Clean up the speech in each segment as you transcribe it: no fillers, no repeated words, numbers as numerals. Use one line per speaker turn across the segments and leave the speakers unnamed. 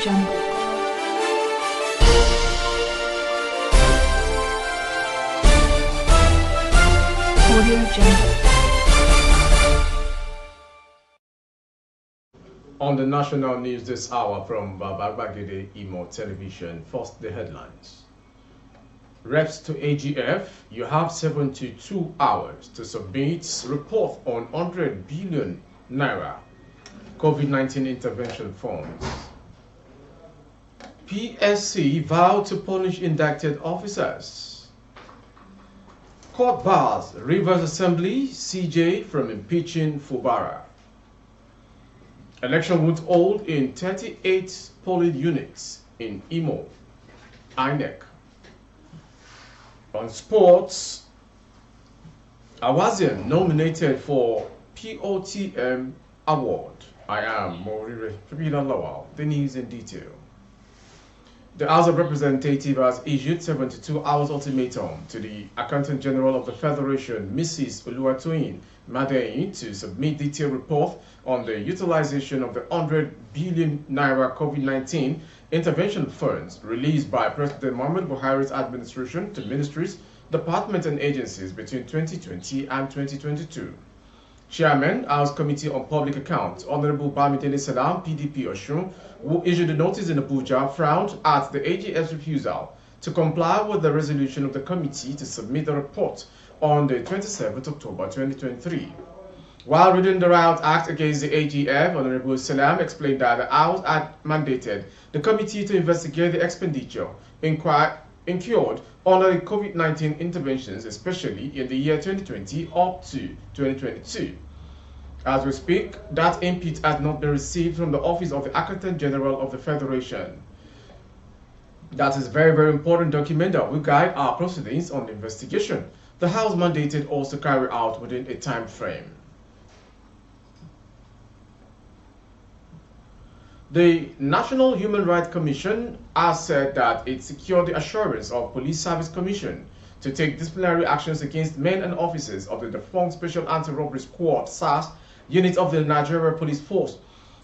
Jungle. Audio Jungle.
On the national news this hour from Babagede Imo Television, first the headlines. Reps to AGF, you have 72 hours to submit report on 100 billion naira COVID-19 intervention funds. PSC vowed to punish indicted officers. Court bars Rivers Assembly CJ from impeaching Fubara. Election would hold in 38 polling units in Imo, INEC. On sports, Awazian nominated for POTM Award. I am Morire Lawal. The news in detail. The House of Representatives has issued 72 hours ultimatum to the Accountant General of the Federation, Mrs. Oluwatoyin Madeyin, to submit detailed report on the utilization of the 100 billion naira COVID-19 intervention funds released by President Muhammadu Buhari's administration to ministries, departments and agencies between 2020 and 2022. Chairman, House Committee on Public Accounts, Honorable Bamidele Salam, PDP Oshun, who issued a notice in Abuja, frowned at the AGF's refusal to comply with the resolution of the committee to submit the report on the 27th October 2023. While reading the Riot Act against the AGF, Honorable Salam explained that the House had mandated the committee to investigate the expenditure incurred under the COVID-19 interventions, especially in the year 2020 up to 2022. As we speak, that input has not been received from the Office of the Accountant General of the Federation. That is a very, very important document that will guide our proceedings on the investigation. The House mandated us to carry out within a time frame. The National Human Rights Commission has said that it secured the assurance of Police Service Commission to take disciplinary actions against men and officers of the defunct Special Anti-Robbery Squad (SARS) unit of the Nigeria Police Force,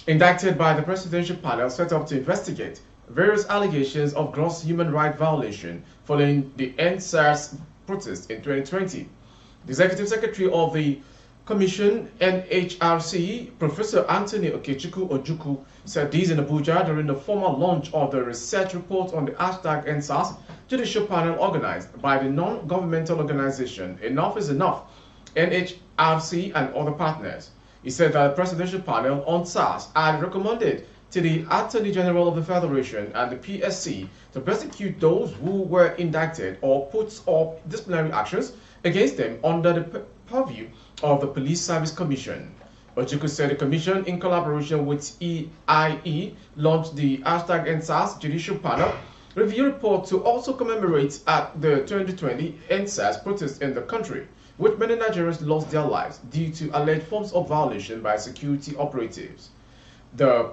indicted by the Presidential Panel set up to investigate various allegations of gross human rights violation following the NSARS protest in 2020. The Executive Secretary of the Commission, NHRC, Professor Anthony Okechukwu Ojukwu, said this in Abuja during the formal launch of the research report on the #NSAS judicial panel organized by the non-governmental organization Enough is Enough, NHRC and other partners. He said that the presidential panel on SARS had recommended to the Attorney General of the Federation and the PSC to prosecute those who were indicted or put up disciplinary actions against them under the purview of the Police Service Commission. Ojukwu said the Commission, in collaboration with EIE, launched the #NSAS Judicial Panel review report to also commemorate at the 2020 NSAS protests in the country, which many Nigerians lost their lives due to alleged forms of violation by security operatives. The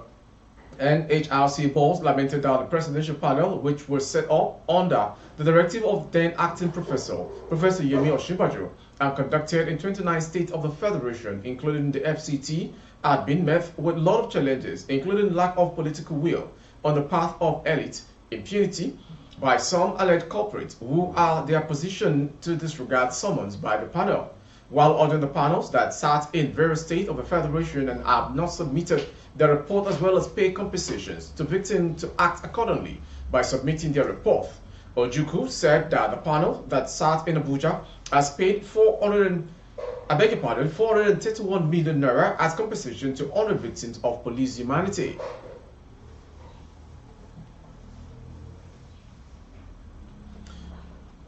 NHRC boss lamented that the presidential panel, which was set up under the directive of then acting Professor Yemi Osinbajo, and conducted in 29 states of the Federation, including the FCT, had been met with a lot of challenges, including lack of political will on the part of elite, impunity by some alleged culprits who are their position to disregard summons by the panel, while ordering the panels that sat in various states of the Federation and have not submitted their report as well as pay compensations to victims to act accordingly by submitting their report. Ojukwu said that the panel that sat in Abuja has paid 431 million naira as compensation to 100 victims of police humanity.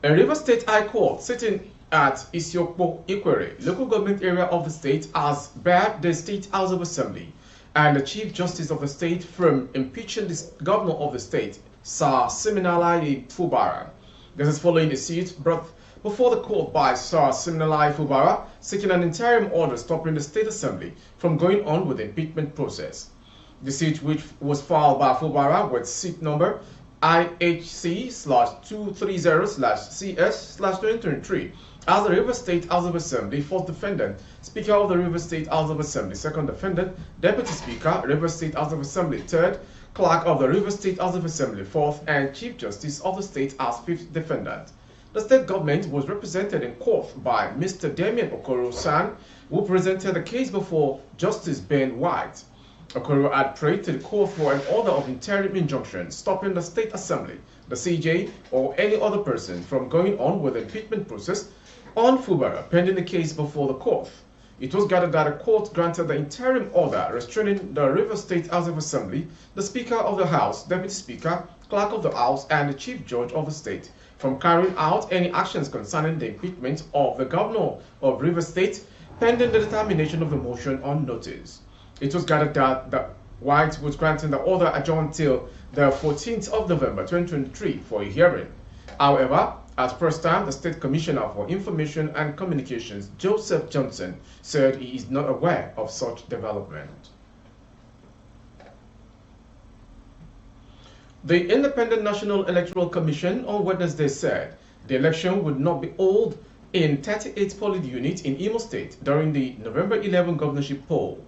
A River State High Court sitting at Isiokpo, Ikwere, local government area of the state, has barred the State House of Assembly and the Chief Justice of the state from impeaching the governor of the state, Sir Siminalayi Fubara. This is following a suit brought before the court by Sir Siminalayi Fubara, seeking an interim order stopping the State Assembly from going on with the impeachment process. The suit, which was filed by Fubara with suit number IHC/230/CS/2023, as the River State House of Assembly, first defendant, Speaker of the River State House of Assembly, second defendant, Deputy Speaker, River State House of Assembly, third, Clerk of the Rivers State House of Assembly, 4th, and Chief Justice of the State as 5th defendant. The state government was represented in court by Mr. Damian Okoro-san, who presented the case before Justice Ben White. Okoro had prayed to the court for an order of interim injunction stopping the State Assembly, the CJ, or any other person from going on with the impeachment process on Fubara pending the case before the court. It was gathered that the court granted the interim order restraining the Rivers State House of Assembly, the Speaker of the House, Deputy Speaker, Clerk of the House, and the Chief Judge of the state from carrying out any actions concerning the impeachment of the Governor of Rivers State pending the determination of the motion on notice. It was gathered that the White was granting the order adjourned till the 14th of November 2023 for a hearing. However, at first time, the State Commissioner for Information and Communications, Joseph Johnson, said he is not aware of such development. The Independent National Electoral Commission on Wednesday said the election would not be held in 38 polling units in Imo State during the November 11 governorship poll.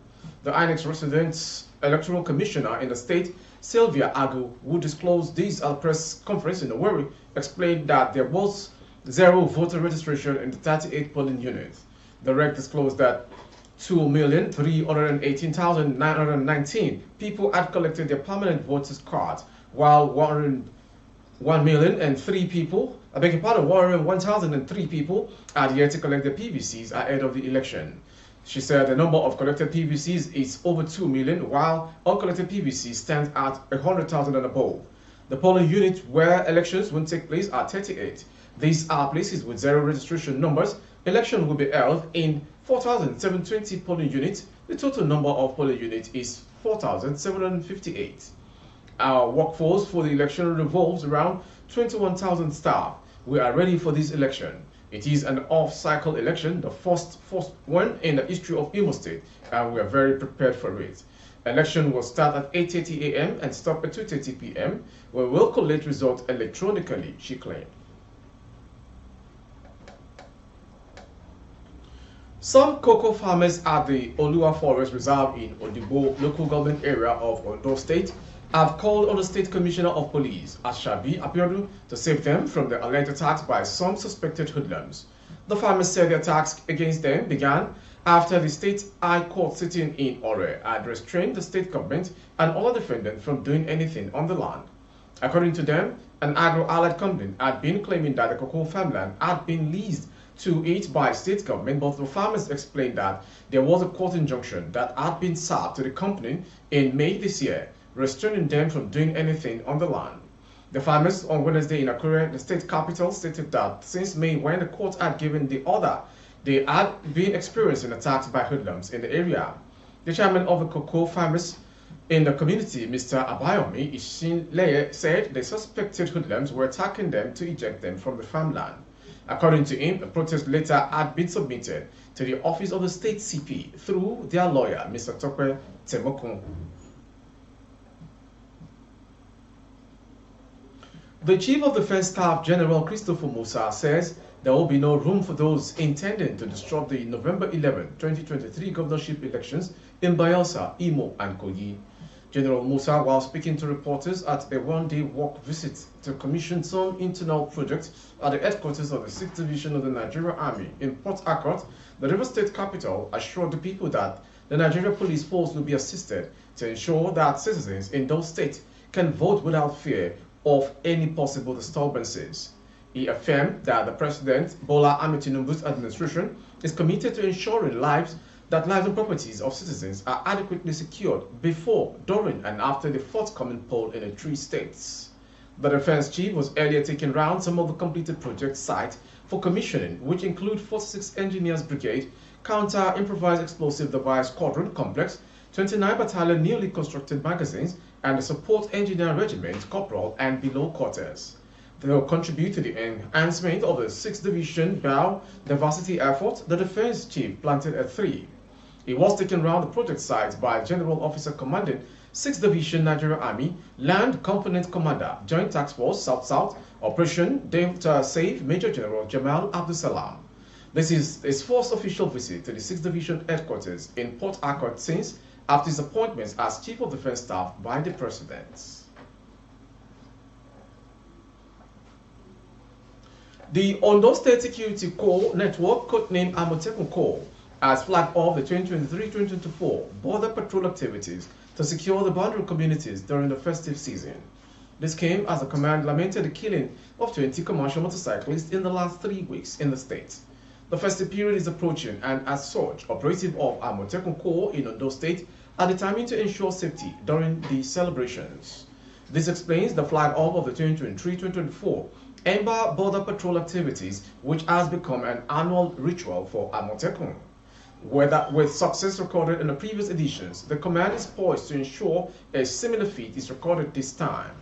The INEC resident electoral commissioner in the state, Sylvia Agu, who disclosed this at a press conference in Robbery, explained that there was zero voter registration in the 38 polling units. The REC disclosed that 2,318,919 people had collected their permanent voters cards, while 1,003 people, 101,003 people had yet to collect their PVCs ahead of the election. She said the number of collected PVCs is over 2 million, while uncollected PVCs stands at 100,000 and above. The polling units where elections will take place are 38. These are places with zero registration numbers. Election will be held in 4,720 polling units. The total number of polling units is 4,758. Our workforce for the election revolves around 21,000 staff. We are ready for this election. It is an off-cycle election, the first one in the history of Imo State, and we are very prepared for it. Election will start at 8:30 a.m. and stop at 2:30 p.m. We will collect results electronically, she claimed. Some cocoa farmers at the Olua Forest Reserve in Odigbo local government area of Ondo State have called on the State Commissioner of Police, Ashabi Abiodun, to save them from the alleged attacks by some suspected hoodlums. The farmers said the attacks against them began after the State High Court sitting in Ore had restrained the state government and all defendants from doing anything on the land. According to them, an agro-allied company had been claiming that the cocoa farmland had been leased to it by state government, but the farmers explained that there was a court injunction that had been served to the company in May this year, restraining them from doing anything on the land. The farmers on Wednesday in Akure, the state capital, stated that since May, when the court had given the order, they had been experiencing attacks by hoodlums in the area. The chairman of the cocoa farmers in the community, Mr. Abayomi Ishinleye, said the suspected hoodlums were attacking them to eject them from the farmland. According to him, a protest letter had been submitted to the office of the state CP through their lawyer, Mr. Tope Temokun. The Chief of Defense Staff, General Christopher Musa, says there will be no room for those intending to disrupt the November 11, 2023 governorship elections in Bayelsa, Imo, and Kogi. General Musa, while speaking to reporters at a one-day work visit to commission some internal projects at the headquarters of the 6th Division of the Nigerian Army in Port Harcourt, the River State capital, assured the people that the Nigerian Police Force will be assisted to ensure that citizens in those states can vote without fear of any possible disturbances. He affirmed that the President Bola Ahmed Tinubu's administration is committed to ensuring lives and properties of citizens are adequately secured before, during, and after the forthcoming poll in the 3 states. The defense chief was earlier taking round some of the completed project sites for commissioning, which include 46 Engineers Brigade, Counter-Improvised Explosive Device Squadron Complex, 29 Battalion newly constructed magazines, and the Support Engineer Regiment, Corporal, and below quarters. They will contribute to the enhancement of the 6th Division biodiversity effort. The defense chief planted a tree. He was taken round the project site by General Officer Commanding 6th Division Nigerian Army, Land Component Commander, Joint Task Force South-South, Operation Delta Save, Major General Jamal Abdusalam. This is his first official visit to the 6th Division headquarters in Port Harcourt since after his appointment as Chief of Defense Staff by the President. The Ondo State Security Corps network, codenamed Amotekun Corps, has flagged off the 2023-2024 border patrol activities to secure the boundary communities during the festive season. This came as the command lamented the killing of 20 commercial motorcyclists in the last 3 weeks in the state. The festive period is approaching, and as such, operatives of Amotekun Corps in Ondo State are determined to ensure safety during the celebrations. This explains the flag off of the 2023-2024 Ember border patrol activities, which has become an annual ritual for Amotekun. With success recorded in the previous editions, the command is poised to ensure a similar feat is recorded this time.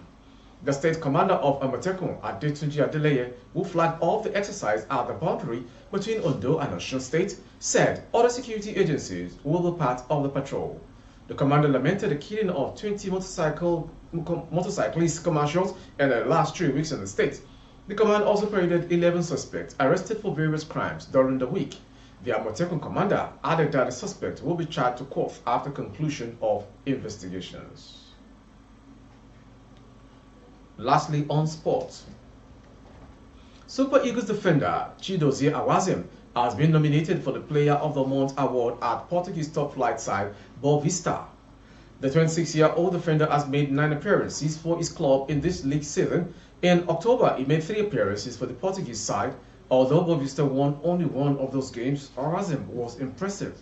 The state commander of Amotekun, Adetunji Adeleye, who flagged off the exercise at the boundary between Ondo and Osun State, said other security agencies will be part of the patrol. The commander lamented the killing of 20 motorcyclist commercials in the last 3 weeks in the state. The command also paraded 11 suspects arrested for various crimes during the week. The Amotekun commander added that the suspect will be charged to court after conclusion of investigations. Lastly, on sports. Super Eagles defender Chidozie Awazim has been nominated for the Player of the Month award at Portuguese top flight side Boa Vista. The 26-year-old defender has made 9 appearances for his club in this league season. In October, he made 3 appearances for the Portuguese side. Although Boa Vista won only one of those games, Awazim was impressive.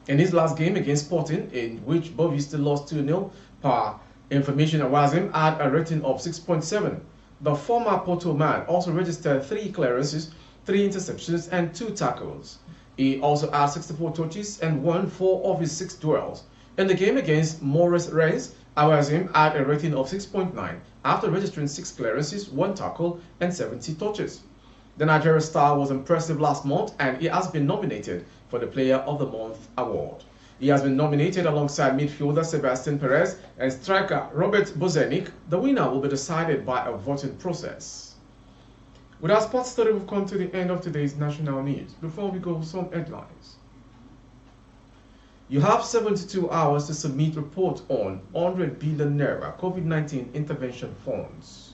In his last game against Sporting, in which Boa Vista lost 2-0, per information, Awazim had a rating of 6.7. The former Porto man also registered 3 clearances, 3 interceptions, and 2 tackles. He also had 64 touches and won 4 of his 6 duels. In the game against Morris Reis, Awazim had a rating of 6.9 after registering 6 clearances, 1 tackle, and 70 touches. The Nigeria star was impressive last month, and he has been nominated for the Player of the Month award. He has been nominated alongside midfielder Sebastian Perez and striker Robert Bozenik. The winner will be decided by a voting process. With our sports story, we've come to the end of today's national news. Before we go, some headlines. You have 72 hours to submit report on 100 billion naira COVID-19 intervention funds.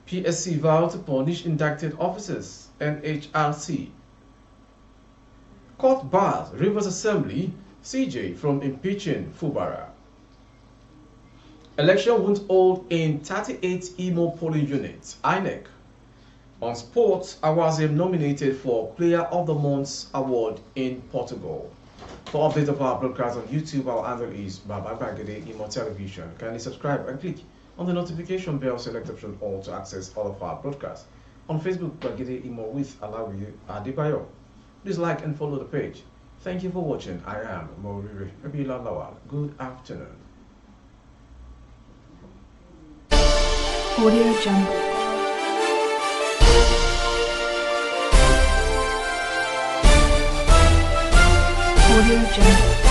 PSC vow to punish indicted officers, NHRC. Court bars Rivers Assembly, CJ from impeaching Fubara. Election won't hold in 38 Imo polling units, INEC. On sports, Awazim nominated for Player of the Month award in Portugal. For updates of our broadcast on YouTube, our handle is Baba Bagede Imo Television. Kindly subscribe and click on the notification bell, select option all to access all of our broadcasts. On Facebook, Bagede Imo with Alawi Adebayo. Please like and follow the page. Thank you for watching. I am Morire Abila Lawal. Good afternoon.
Audio Jungle. Audio Jungle.